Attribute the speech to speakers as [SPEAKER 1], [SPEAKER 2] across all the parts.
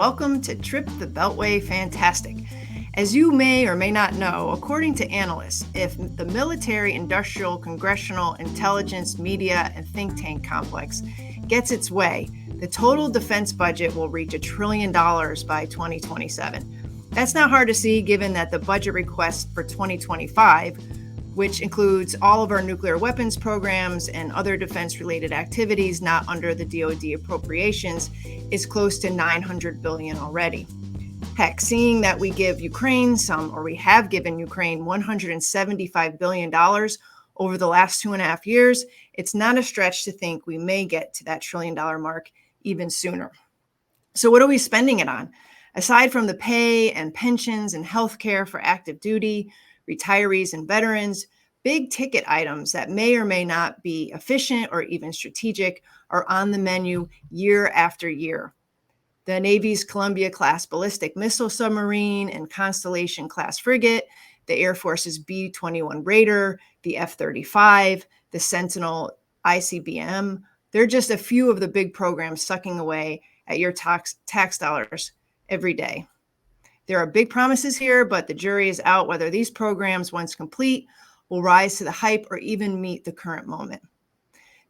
[SPEAKER 1] welcome to Trip the Beltway Fantastic. As you may or may not know, according to analysts, if the military-industrial, congressional, intelligence, media, and think tank complex gets its way, the total defense budget will reach $1 trillion by 2027. That's not hard to see given that the budget request for 2025, which includes all of our nuclear weapons programs and other defense-related activities not under the DoD appropriations, is close to $900 billion already. Heck, seeing that we give Ukraine we have given Ukraine $175 billion over the last 2.5 years, it's not a stretch to think we may get to that $1 trillion mark even sooner. So what are we spending it on? Aside from the pay and pensions and healthcare for active duty, retirees and veterans, big ticket items that may or may not be efficient or even strategic are on the menu year after year. The Navy's Columbia-class ballistic missile submarine and Constellation-class frigate, the Air Force's B-21 Raider, the F-35, the Sentinel ICBM. They're just a few of the big programs sucking away at your tax dollars every day. There are big promises here, but the jury is out whether these programs, once complete, will rise to the hype or even meet the current moment.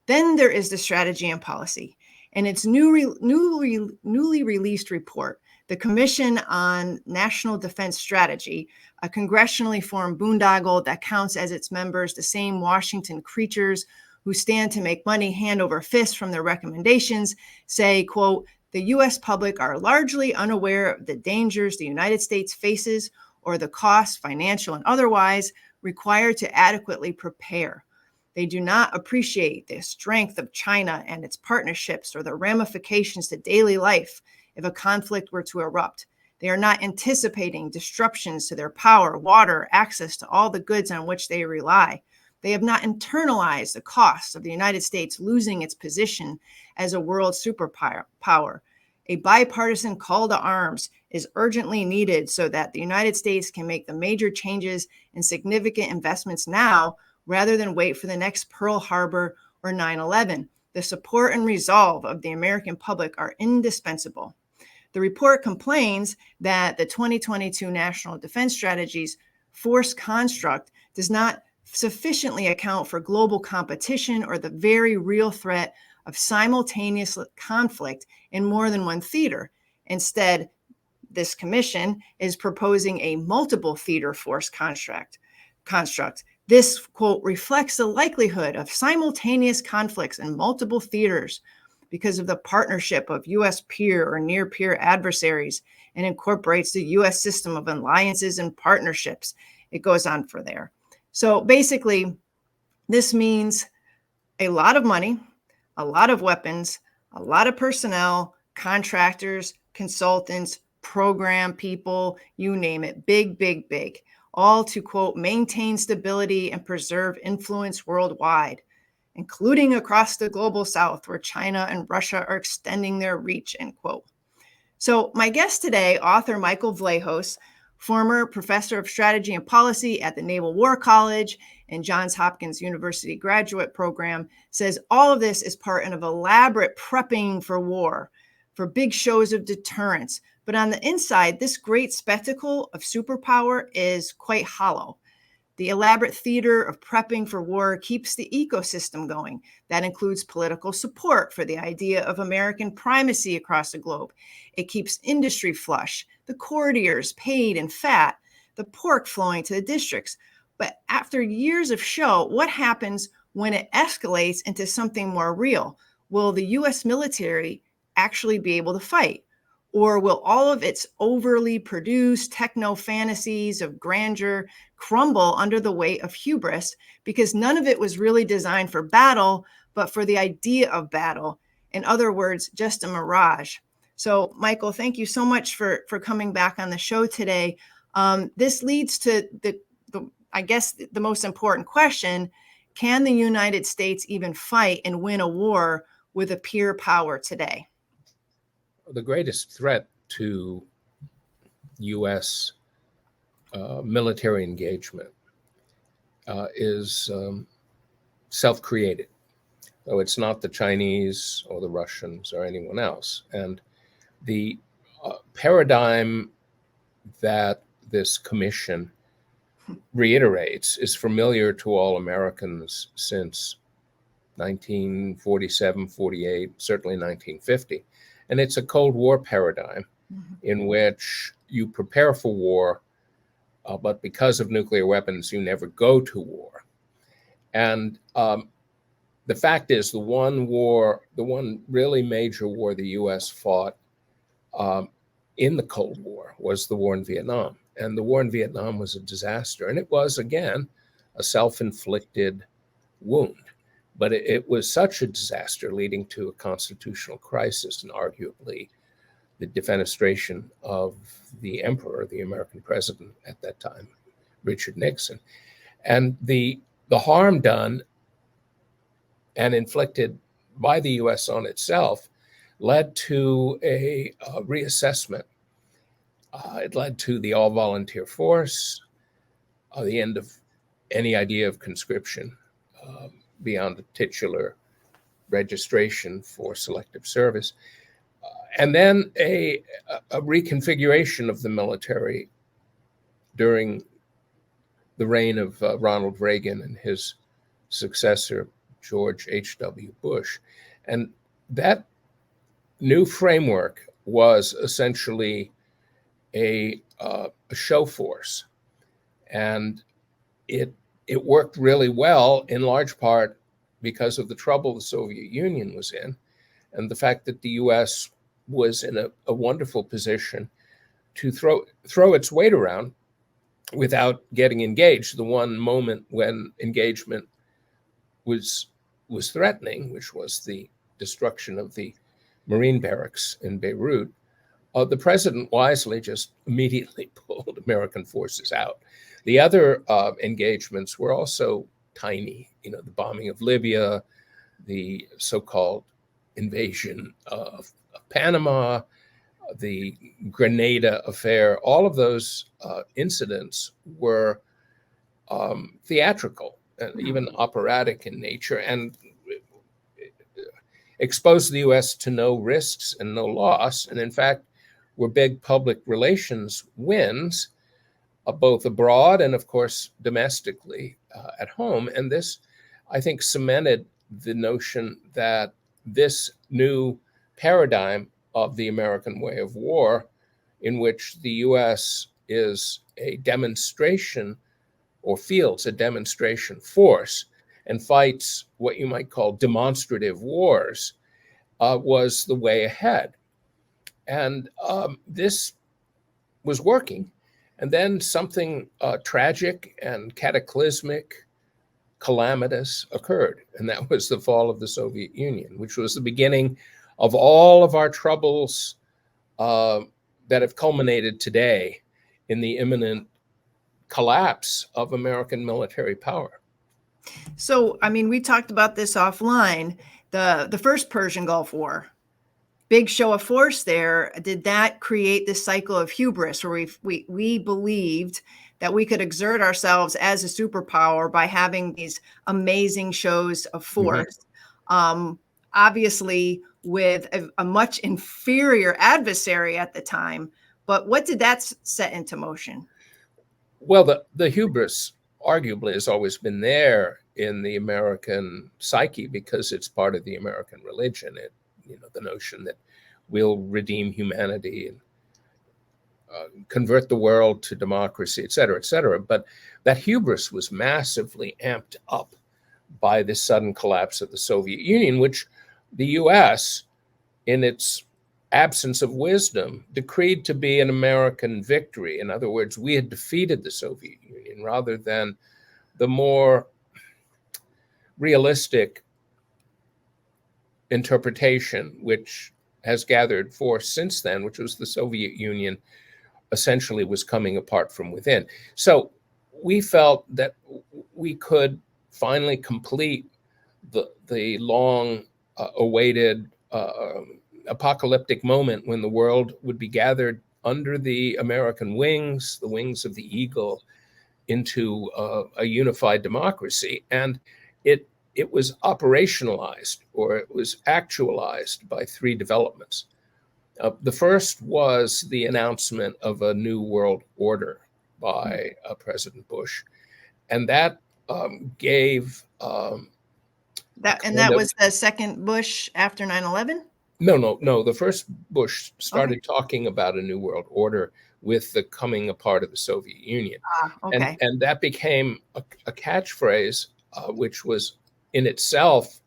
[SPEAKER 1] Then there is the strategy and policy. In its newly released report, the Commission on National Defense Strategy, a congressionally formed boondoggle that counts as its members the same Washington creatures who stand to make money hand over fist from their recommendations, say, quote, the U.S. public are largely unaware of the dangers the United States faces or the costs, financial and otherwise, required to adequately prepare. They do not appreciate the strength of China and its partnerships or the ramifications to daily life if a conflict were to erupt. They are not anticipating disruptions to their power, water, access to all the goods on which they rely. They have not internalized the cost of the United States losing its position as a world superpower. A bipartisan call to arms is urgently needed so that the United States can make the major changes and significant investments now rather than wait for the next Pearl Harbor or 9/11. The support and resolve of the American public are indispensable. The report complains that the 2022 National Defense Strategy's force construct does not sufficiently account for global competition or the very real threat of simultaneous conflict in more than one theater. Instead, this commission is proposing a multiple theater force construct. This, quote, reflects the likelihood of simultaneous conflicts in multiple theaters because of the partnership of U.S. peer or near peer adversaries and incorporates the U.S. system of alliances and partnerships. It goes on for there. So basically, this means a lot of money, a lot of weapons, a lot of personnel, contractors, consultants, program people, you name it, big, big, big, all to, quote, maintain stability and preserve influence worldwide, including across the global south where China and Russia are extending their reach, end quote. So my guest today, author Michael Vlahos, former professor of strategy and policy at the Naval War College and Johns Hopkins University graduate program, says all of this is part of elaborate prepping for war, for big shows of deterrence. But on the inside, this great spectacle of superpower is quite hollow. The elaborate theater of prepping for war keeps the ecosystem going. That includes political support for the idea of American primacy across the globe. It keeps industry flush, the courtiers paid and fat, the pork flowing to the districts. But after years of show, what happens when it escalates into something more real? Will the U.S. military actually be able to fight? Or will all of its overly produced techno fantasies of grandeur crumble under the weight of hubris because none of it was really designed for battle, but for the idea of battle? In other words, just a mirage. So, Michael, thank you so much for coming back on the show today. This leads to I guess the most important question: can the United States even fight and win a war with a peer power today?
[SPEAKER 2] The greatest threat to U.S. Military engagement is self-created. So it's not the Chinese or the Russians or anyone else. And the paradigm that this commission reiterates is familiar to all Americans since 1947, 48, certainly 1950. And it's a Cold War paradigm in which you prepare for war, but because of nuclear weapons, you never go to war. And the fact is, the one really major war the U.S. fought in the Cold War was the war in Vietnam. And the war in Vietnam was a disaster. And it was, again, a self-inflicted wound. But it was such a disaster, leading to a constitutional crisis and arguably the defenestration of the emperor, the American president at that time, Richard Nixon. And the harm done and inflicted by the U.S. on itself led to a reassessment. It led to the all-volunteer force, the end of any idea of conscription beyond a titular registration for selective service, and then a reconfiguration of the military during the reign of Ronald Reagan and his successor, George H.W. Bush. And that new framework was essentially a show force. And it worked really well, in large part because of the trouble the Soviet Union was in, and the fact that the U.S. was in a wonderful position to throw its weight around without getting engaged. The one moment when engagement was threatening, which was the destruction of the Marine barracks in Beirut, the president wisely just immediately pulled American forces out. The other engagements were also tiny, the bombing of Libya, the so-called invasion of Panama, the Grenada affair. All of those incidents were theatrical and even operatic in nature, and exposed the U.S. to no risks and no loss, and in fact were big public relations wins, both abroad and, of course, domestically at home. And this, I think, cemented the notion that this new paradigm of the American way of war, in which the U.S. is a demonstration or fields a demonstration force and fights what you might call demonstrative wars, was the way ahead. And this was working. And then something tragic and cataclysmic, calamitous occurred. And that was the fall of the Soviet Union, which was the beginning of all of our troubles that have culminated today in the imminent collapse of American military power.
[SPEAKER 1] So, I mean, we talked about this offline, the first Persian Gulf War. Big show of force there. Did that create this cycle of hubris where we believed that we could exert ourselves as a superpower by having these amazing shows of force? Obviously, with a much inferior adversary at the time. But what did that set into motion?
[SPEAKER 2] Well, the hubris arguably has always been there in the American psyche because it's part of the American religion. The notion that we'll redeem humanity and convert the world to democracy, et cetera, et cetera. But that hubris was massively amped up by the sudden collapse of the Soviet Union, which the U.S., in its absence of wisdom, decreed to be an American victory. In other words, we had defeated the Soviet Union rather than the more realistic interpretation, which has gathered force since then, which was the Soviet Union essentially was coming apart from within. So we felt that we could finally complete the long awaited apocalyptic moment when the world would be gathered under the American wings, the wings of the eagle, into a unified democracy. And it was operationalized, or it was actualized by three developments. The first was the announcement of a new world order by President Bush, and that gave
[SPEAKER 1] that was the second Bush after 9/11?
[SPEAKER 2] No. The first Bush started
[SPEAKER 1] Okay.
[SPEAKER 2] talking about a new world order with the coming apart of the Soviet Union.
[SPEAKER 1] Okay.
[SPEAKER 2] And that became a catchphrase, which was in itself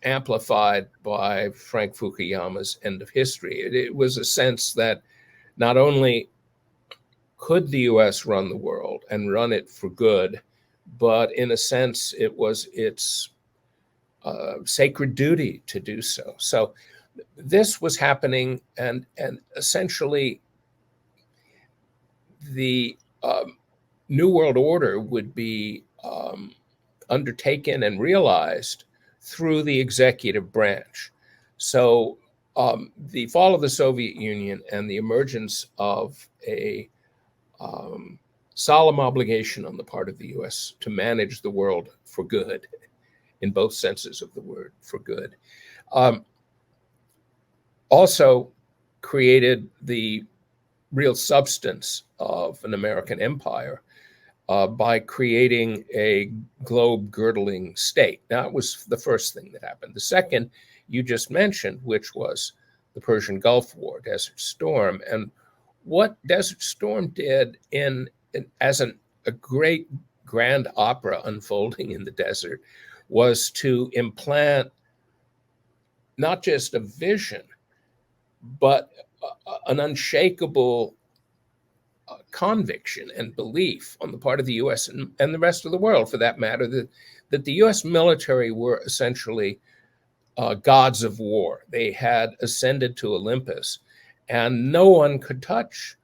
[SPEAKER 2] amplified by Frank Fukuyama's End of History. It was a sense that not only could the US run the world and run it for good, but in a sense, it was its sacred duty to do so. So this was happening, and essentially the New World Order would be undertaken and realized through the executive branch. So the fall of the Soviet Union and the emergence of a solemn obligation on the part of the US to manage the world for good, in both senses of the word, for good, also created the real substance of an American empire by creating a globe-girdling state. Now, that was the first thing that happened. The second you just mentioned, which was the Persian Gulf War, Desert Storm. And what Desert Storm did as a great grand opera unfolding in the desert was to implant not just a vision, but an unshakable conviction and belief on the part of the US and the rest of the world, for that matter, that the US military were essentially gods of war. They had ascended to Olympus, and no one could touch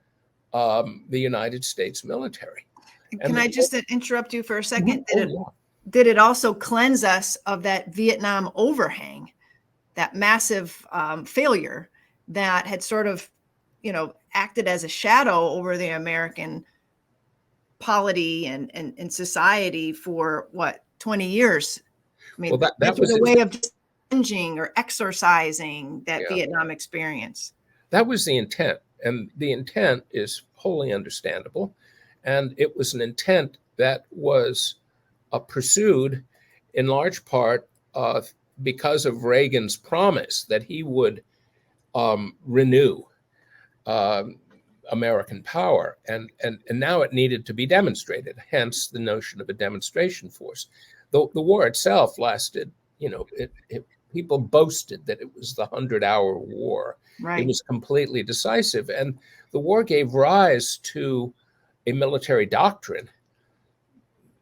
[SPEAKER 2] the United States military.
[SPEAKER 1] Can I just interrupt you for a second?
[SPEAKER 2] Yeah.
[SPEAKER 1] Did it also cleanse us of that Vietnam overhang, that massive failure that had sort of, acted as a shadow over the American polity and society for 20 years? I mean,
[SPEAKER 2] well, that was
[SPEAKER 1] a way of just changing or exorcising that Vietnam experience.
[SPEAKER 2] That was the intent, and the intent is wholly understandable. And it was an intent that was pursued in large part because of Reagan's promise that he would renew American power, and now it needed to be demonstrated. Hence, the notion of a demonstration force. The war itself lasted. People boasted that it was the 100-hour war.
[SPEAKER 1] Right.
[SPEAKER 2] It was completely decisive, and the war gave rise to a military doctrine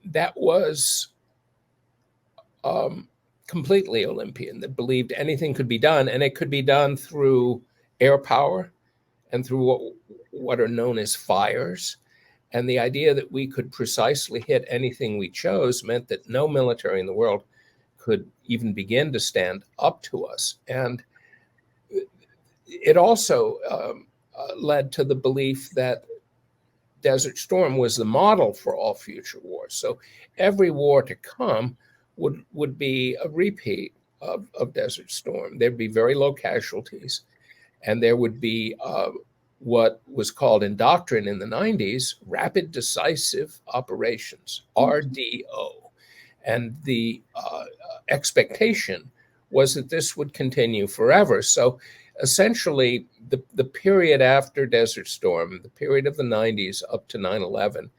[SPEAKER 2] that was completely Olympian, that believed anything could be done, and it could be done through air power and through what are known as fires. And the idea that we could precisely hit anything we chose meant that no military in the world could even begin to stand up to us. And it also led to the belief that Desert Storm was the model for all future wars. So every war to come would be a repeat of Desert Storm. There'd be very low casualties, and there would be what was called in doctrine in the 90s, rapid decisive operations, RDO. And the expectation was that this would continue forever. So essentially, the period after Desert Storm, the period of the 90s up to 9/11,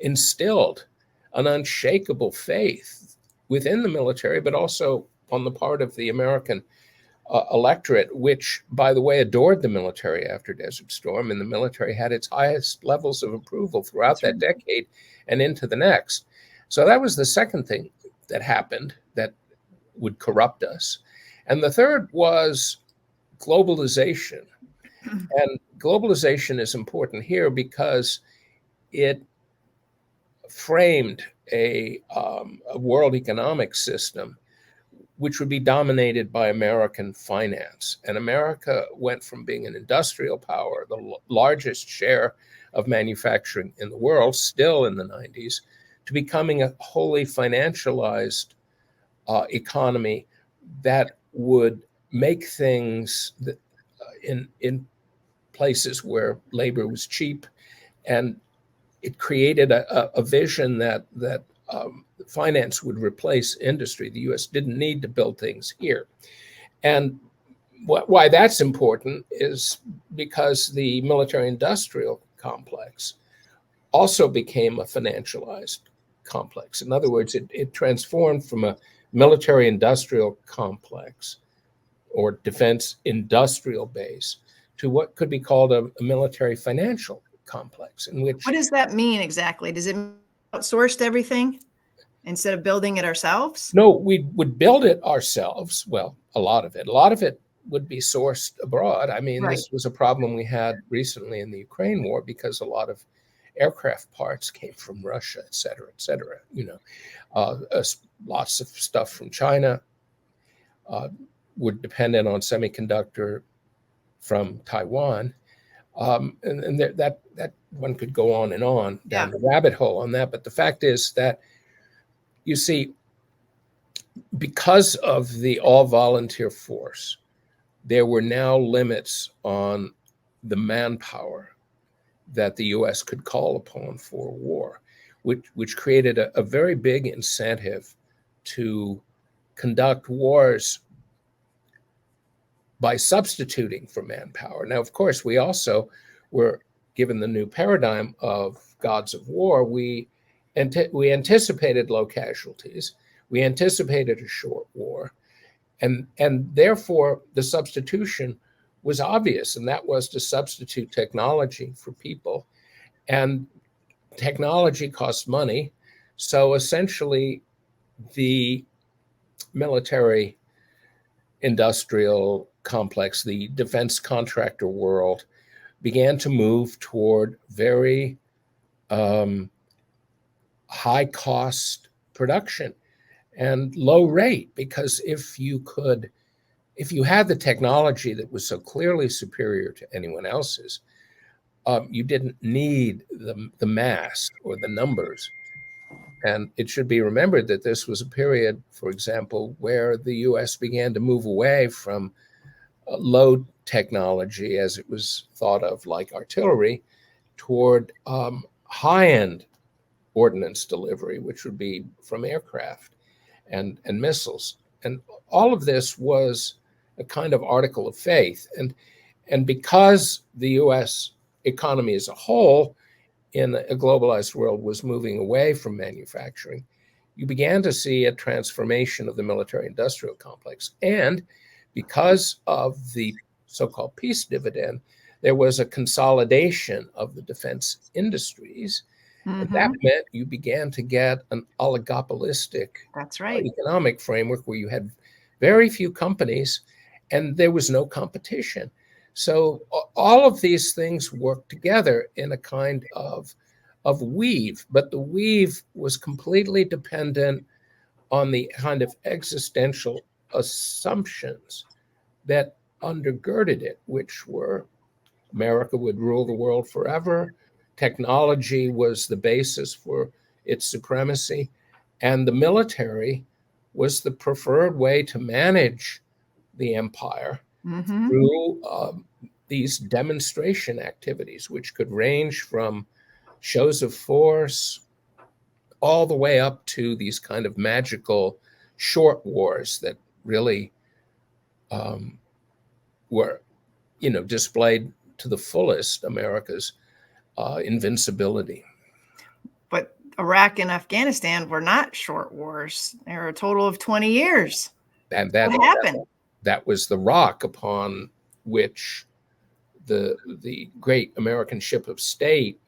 [SPEAKER 2] instilled an unshakable faith within the military, but also on the part of the American electorate, which, by the way, adored the military after Desert Storm, and the military had its highest levels of approval throughout that decade and into the next. So that was the second thing that happened that would corrupt us. And the third was globalization. And globalization is important here because it framed a world economic system which would be dominated by American finance. And America went from being an industrial power, the largest share of manufacturing in the world, still in the 90s, to becoming a wholly financialized economy that would make things that, in places where labor was cheap, and it created a vision that finance would replace industry. The U.S. didn't need to build things here, and why that's important is because the military-industrial complex also became a financialized complex. In other words, it transformed from a military-industrial complex or defense industrial base to what could be called a military financial complex, in which...
[SPEAKER 1] What does that mean exactly? Does it mean outsourced everything instead of building it ourselves?
[SPEAKER 2] No, we would build it ourselves. Well, a lot of it would be sourced abroad. I mean,
[SPEAKER 1] Right.
[SPEAKER 2] this was a problem we had recently in the Ukraine war because a lot of aircraft parts came from Russia, et cetera, et cetera. Lots of stuff from China were dependent on semiconductor from Taiwan. And that one could go on and on down the rabbit hole on that. But the fact is that, you see, because of the all-volunteer force, there were now limits on the manpower that the U.S. could call upon for war, which created a very big incentive to conduct wars by substituting for manpower. Now, of course, we also were given the new paradigm of gods of war. We anticipated low casualties. We anticipated a short war. And therefore, the substitution was obvious, and that was to substitute technology for people. And technology costs money. So essentially, the military industrial complex, the defense contractor world, began to move toward very high cost production and low rate, because if you had the technology that was so clearly superior to anyone else's, you didn't need the mass or the numbers. And it should be remembered that this was a period, for example, where the U.S. began to move away from low technology, as it was thought of, like artillery, toward high-end ordnance delivery, which would be from aircraft and missiles. And all of this was a kind of article of faith. And because the U.S. economy as a whole in a globalized world was moving away from manufacturing, you began to see a transformation of the military-industrial complex. And because of the so-called peace dividend, there was a consolidation of the defense industries. And that meant you began to get an oligopolistic economic framework where you had very few companies and there was no competition. So all of these things worked together in a kind of weave, but the weave was completely dependent on the kind of existential assumptions that undergirded it, which were America would rule the world forever, technology was the basis for its supremacy, and the military was the preferred way to manage the empire through these demonstration activities, which could range from shows of force all the way up to these kind of magical short wars that really were, displayed to the fullest America's invincibility.
[SPEAKER 1] But Iraq and Afghanistan were not short wars. They were a total of 20 years.
[SPEAKER 2] And
[SPEAKER 1] what happened?
[SPEAKER 2] That was the rock upon which the great American ship of state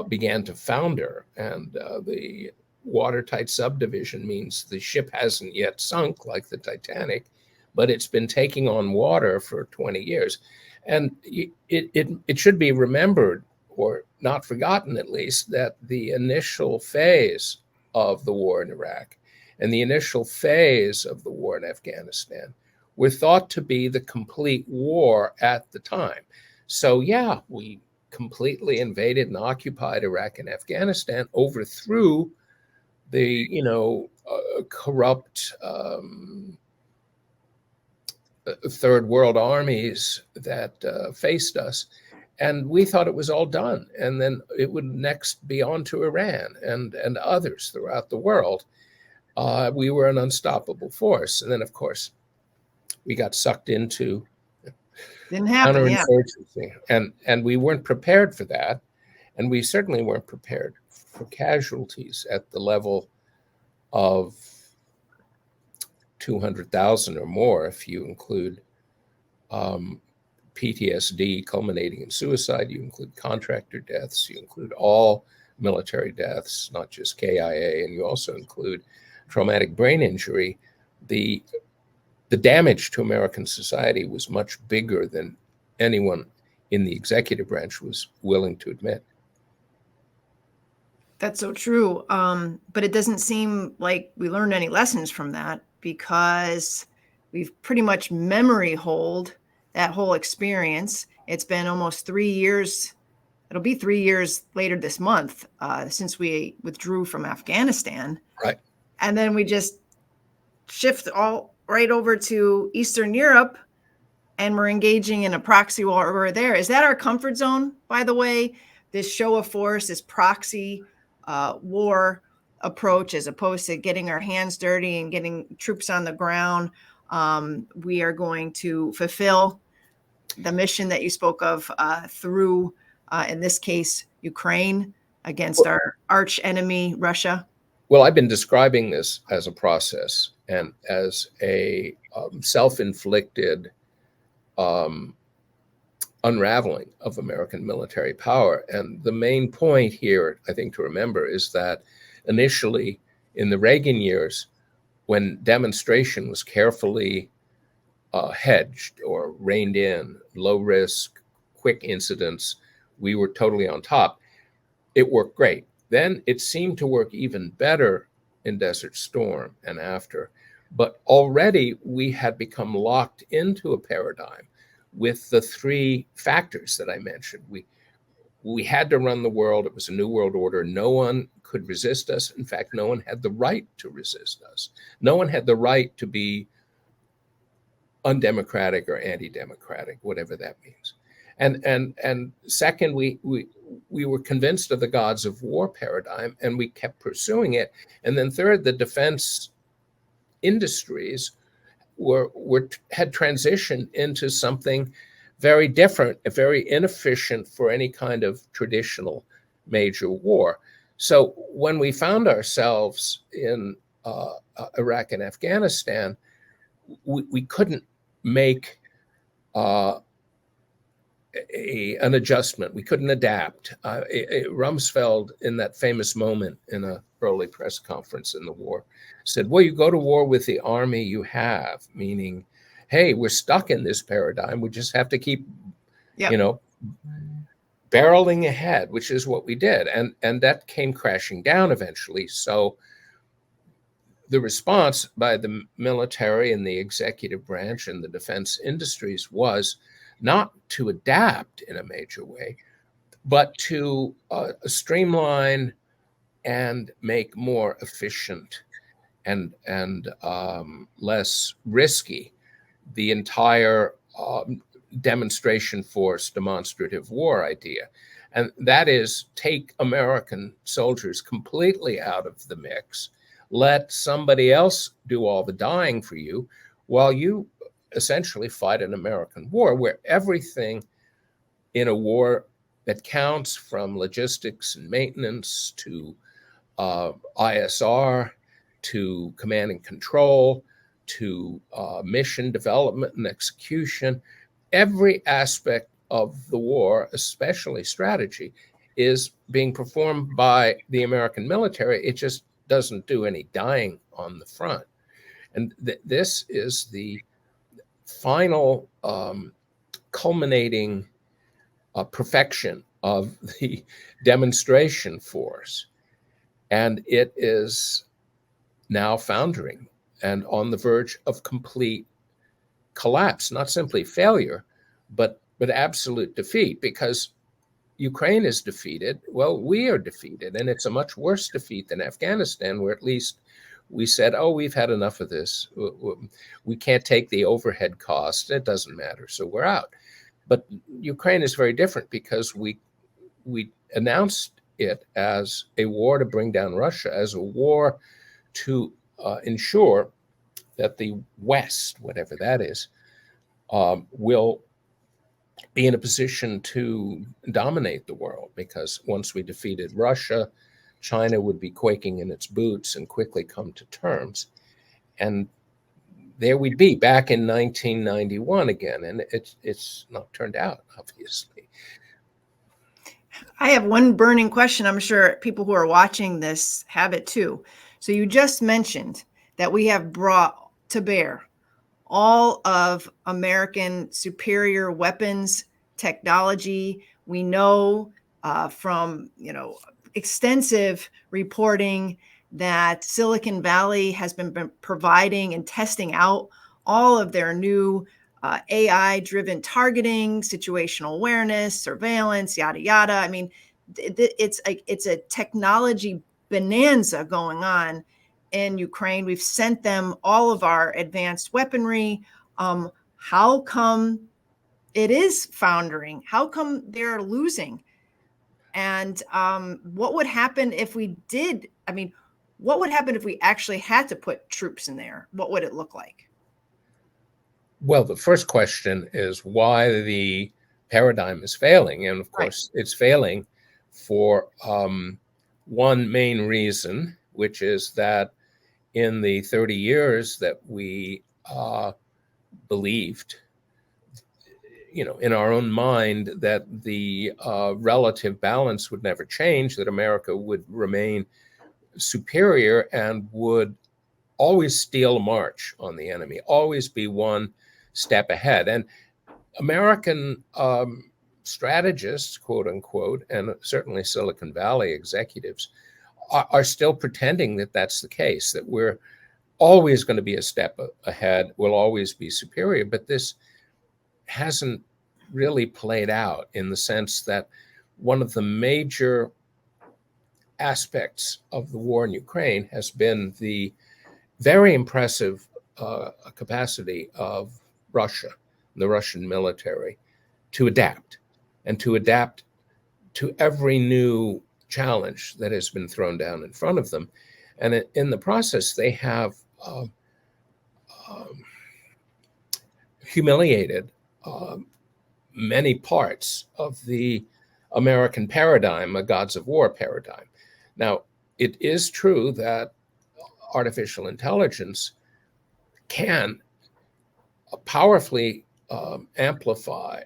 [SPEAKER 2] began to founder. And the watertight subdivision means the ship hasn't yet sunk like the Titanic, but it's been taking on water for 20 years. And it should be remembered, or not forgotten at least, that the initial phase of the war in Iraq and the initial phase of the war in Afghanistan were thought to be the complete war at the time. So yeah, we completely invaded and occupied Iraq and Afghanistan, overthrew the, corrupt third world armies that faced us. And we thought it was all done. And then it would next be on to Iran and others throughout the world. We were an unstoppable force. And then, of course, we got sucked into
[SPEAKER 1] Didn't happen, yeah.
[SPEAKER 2] counterinsurgency. And we weren't prepared for that. And we certainly weren't prepared for casualties at the level of 200,000 or more, if you include PTSD culminating in suicide, you include contractor deaths, you include all military deaths, not just KIA, and you also include traumatic brain injury. The damage to American society was much bigger than anyone in the executive branch was willing to admit.
[SPEAKER 1] That's so true. But it doesn't seem like we learned any lessons from that, because we've pretty much memory holed that whole experience. It's been almost 3 years. It'll be 3 years later this month since we withdrew from Afghanistan.
[SPEAKER 2] Right.
[SPEAKER 1] And then we just shift all right over to Eastern Europe, and we're engaging in a proxy war over there. Is that our comfort zone, by the way? This show of force, this proxy war approach, as opposed to getting our hands dirty and getting troops on the ground. We are going to fulfill the mission that you spoke of through, in this case, Ukraine, against our arch enemy, Russia.
[SPEAKER 2] Well, I've been describing this as a process and as a self-inflicted unraveling of American military power. And the main point here, I think, to remember is that initially in the Reagan years, when demonstration was carefully hedged or reined in, low risk, quick incidents, we were totally on top. It worked great. Then it seemed to work even better in Desert Storm and after. But already we had become locked into a paradigm with the three factors that I mentioned. We had to run the world. It was a new world order. No one could resist us. In fact, no one had the right to resist us. No one had the right to be undemocratic or anti-democratic, whatever that means. And second, we were convinced of the gods of war paradigm, and we kept pursuing it. And then third, the defense industries had transitioned into something very different, very inefficient for any kind of traditional major war. So when we found ourselves in Iraq and Afghanistan, we couldn't make an adjustment. We couldn't adapt. Rumsfeld, in that famous moment in an early press conference in the war, said, well, you go to war with the army you have, meaning, hey, we're stuck in this paradigm. We just have to keep, barreling ahead, which is what we did. And that came crashing down eventually. So the response by the military and the executive branch and the defense industries was not to adapt in a major way, but to streamline and make more efficient and less risky the entire demonstration force, demonstrative war idea. And that is, take American soldiers completely out of the mix, let somebody else do all the dying for you, while you essentially fight an American war, where everything in a war that counts, from logistics and maintenance to ISR to command and control to mission development and execution, every aspect of the war, especially strategy, is being performed by the American military. It just doesn't do any dying on the front. And this is the final culminating perfection of the demonstration force. And it is now foundering and on the verge of complete collapse, not simply failure, but absolute defeat, because Ukraine is defeated. Well, we are defeated, and it's a much worse defeat than Afghanistan, where at least we said, oh, we've had enough of this. We can't take the overhead cost. It doesn't matter. So we're out. But Ukraine is very different because we announced it as a war to bring down Russia, as a war to ensure that the West, whatever that is, will be in a position to dominate the world, because once we defeated Russia, China would be quaking in its boots and quickly come to terms. And there we'd be back in 1991 again. And it's not turned out, obviously.
[SPEAKER 1] I have one burning question. I'm sure people who are watching this have it too. So you just mentioned that we have brought to bear all of American superior weapons technology. We know from extensive reporting that Silicon Valley has been providing and testing out all of their new AI-driven targeting, situational awareness, surveillance, yada yada. I mean, it's a technology bonanza going on in Ukraine. We've sent them all of our advanced weaponry. How come it is foundering? How come they're losing? And what would happen if we did? I mean, what would happen if we actually had to put troops in there? What would it look like?
[SPEAKER 2] Well, the first question is why the paradigm is failing. And of course, it's failing for one main reason, which is that in the 30 years that we believed, in our own mind, that the relative balance would never change, that America would remain superior and would always steal a march on the enemy, always be one step ahead. And American strategists, quote unquote, and certainly Silicon Valley executives are still pretending that that's the case, that we're always going to be a step ahead, we'll always be superior. But this hasn't really played out, in the sense that one of the major aspects of the war in Ukraine has been the very impressive capacity of Russia, the Russian military, to adapt to every new challenge that has been thrown down in front of them. And in the process, they have humiliated many parts of the American paradigm, a gods of war paradigm. Now, it is true that artificial intelligence can powerfully amplify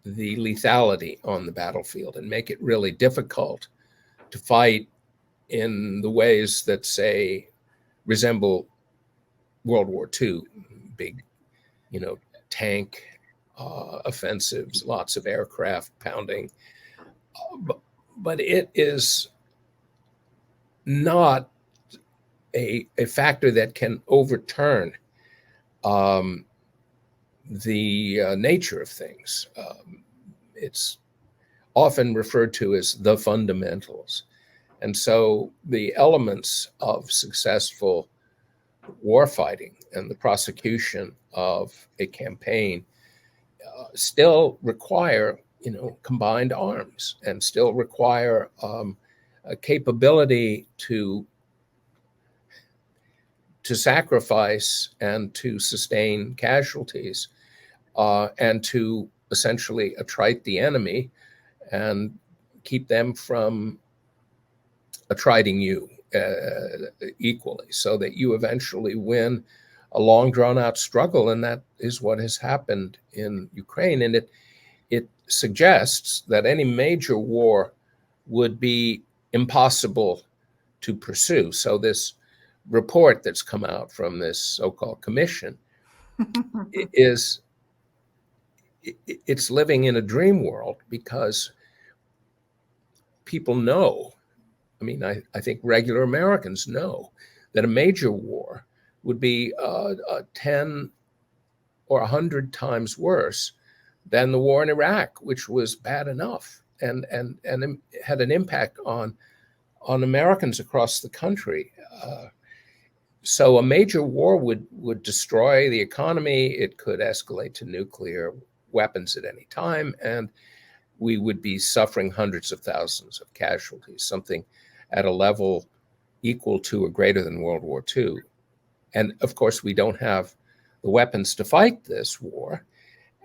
[SPEAKER 2] the lethality on the battlefield and make it really difficult to fight in the ways that, say, resemble World War II, big, tank offensives, lots of aircraft pounding. But it is not a factor that can overturn the nature of things. It's often referred to as the fundamentals. And so the elements of successful warfighting and the prosecution of a campaign still require, combined arms, and still require a capability to sacrifice and to sustain casualties, and to essentially attrite the enemy and keep them from attriting you equally, so that you eventually win a long drawn out struggle. And that is what has happened in Ukraine. And it suggests that any major war would be impossible to pursue. So this report that's come out from this so-called commission it's living in a dream world, because people know, I think regular Americans know, that a major war would be 10 or 100 times worse than the war in Iraq, which was bad enough and had an impact on Americans across the country. So a major war would destroy the economy. It could escalate to nuclear weapons at any time, and we would be suffering hundreds of thousands of casualties, something at a level equal to or greater than World War II. And of course, we don't have the weapons to fight this war.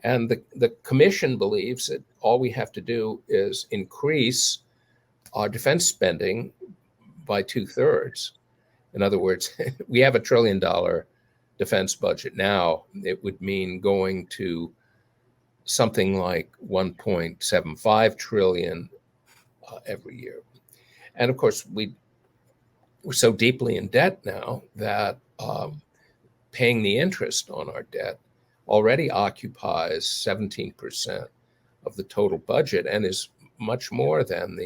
[SPEAKER 2] And the Commission believes that all we have to do is increase our defense spending by 2/3. In other words, we have $1 trillion defense budget now. It would mean going to something like 1.75 trillion every year. And of course, we're so deeply in debt now that paying the interest on our debt already occupies 17% of the total budget and is much more than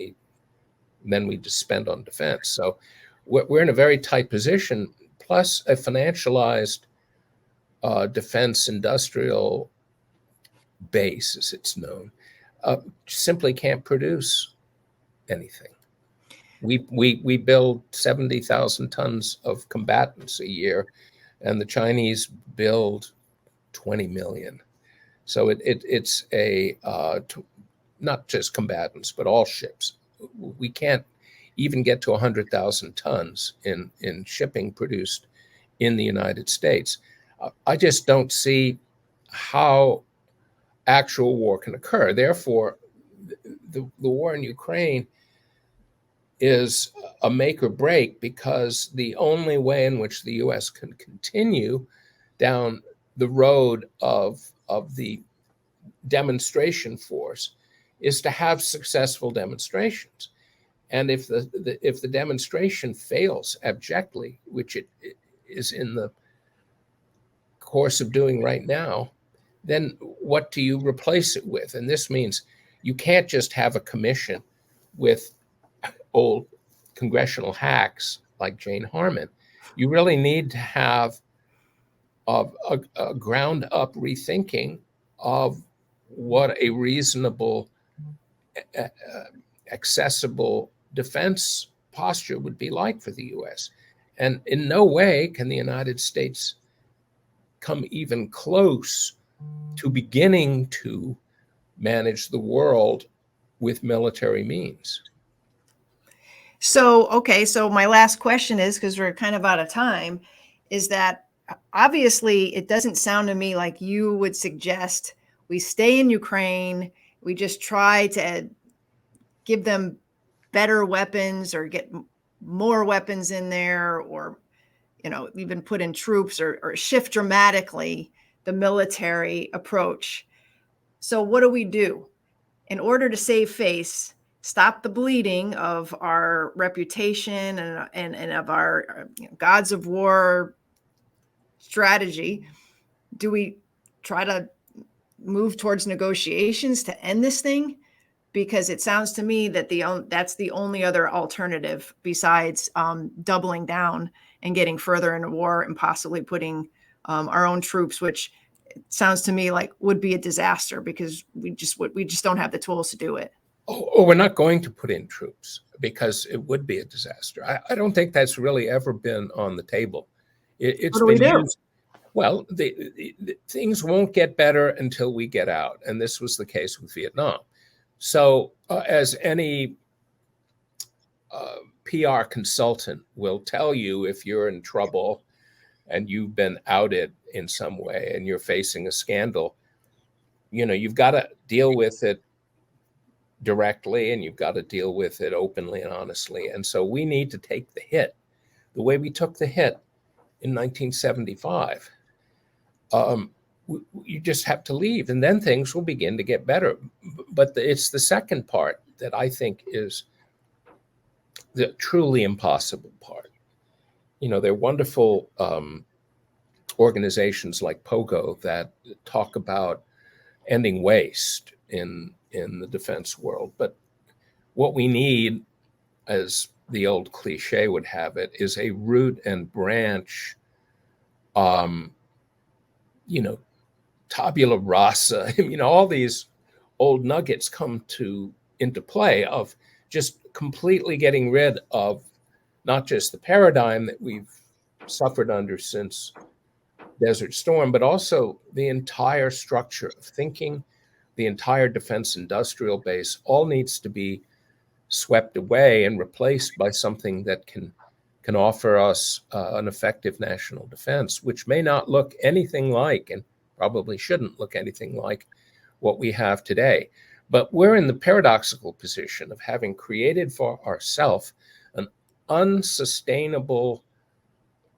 [SPEAKER 2] we just spend on defense. So we're in a very tight position, plus a financialized defense industrial base, as it's known, simply can't produce anything. We build 70,000 tons of combatants a year, and the Chinese build 20 million. So it's not just combatants, but all ships. We can't even get to 100,000 tons in shipping produced in the United States. I just don't see how actual war can occur. Therefore, the war in Ukraine is a make or break, because the only way in which the U.S. can continue down the road of the demonstration force is to have successful demonstrations. And if the demonstration fails abjectly, which it is in the course of doing right now, then what do you replace it with? And this means you can't just have a commission with old congressional hacks like Jane Harman. You really need to have a ground up rethinking of what a reasonable, accessible defense posture would be like for the U.S. And in no way can the United States come even close to beginning to manage the world with military means.
[SPEAKER 1] So, okay, so my last question is, because we're kind of out of time, is that obviously it doesn't sound to me like you would suggest we stay in Ukraine, we just try to give them better weapons or get more weapons in there, or even put in troops or shift dramatically the military approach. So what do we do in order to save face, stop the bleeding of our reputation and of our gods of war strategy? Do we try to move towards negotiations to end this thing? Because it sounds to me that that's the only other alternative besides doubling down and getting further into war and possibly putting our own troops, which sounds to me like would be a disaster, because we just don't have the tools to do it.
[SPEAKER 2] Oh, we're not going to put in troops because it would be a disaster. I don't think that's really ever been on the table. It's
[SPEAKER 1] what do
[SPEAKER 2] been
[SPEAKER 1] we do?
[SPEAKER 2] used. Well, the things won't get better until we get out, and this was the case with Vietnam. So, as any PR consultant will tell you, if you're in trouble and you've been outed in some way and you're facing a scandal, you've got to deal with it directly, and you've got to deal with it openly and honestly. And so we need to take the hit the way we took the hit in 1975. You just have to leave, and then things will begin to get better. But it's the second part that I think is the truly impossible part. There are wonderful organizations like POGO that talk about ending waste in the defense world. But what we need, as the old cliche would have it, is a root and branch, tabula rasa, all these old nuggets come into play of just completely getting rid of not just the paradigm that we've suffered under since Desert Storm, but also the entire structure of thinking, the entire defense industrial base, all needs to be swept away and replaced by something that can offer us an effective national defense, which may not look anything like, and probably shouldn't look anything like, what we have today. But we're in the paradoxical position of having created for ourselves an unsustainable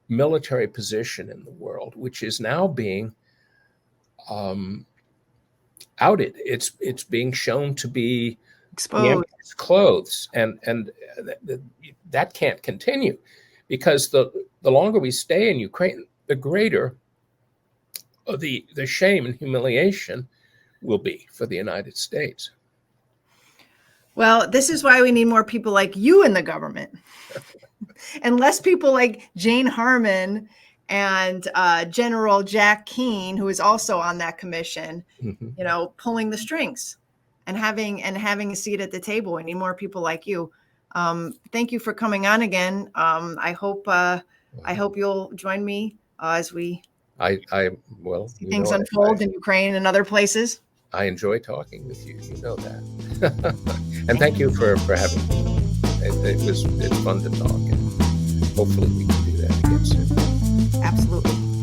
[SPEAKER 2] military position in the world, which is now being outed. It's being shown to be
[SPEAKER 1] Exposed.
[SPEAKER 2] its clothes, and that can't continue, because the longer we stay in Ukraine, the greater the shame and humiliation will be for the United States.
[SPEAKER 1] Well, this is why we need more people like you in the government, and less people like Jane Harman and General Jack Keane, who is also on that commission, pulling the strings and having a seat at the table. We need more people like you. Thank you for coming on again. I hope you'll join me as we see things unfold in Ukraine and other places.
[SPEAKER 2] I enjoy talking with you. You know that. And thank you for having me. It's fun to talk, and hopefully we can do that again soon.
[SPEAKER 1] Absolutely.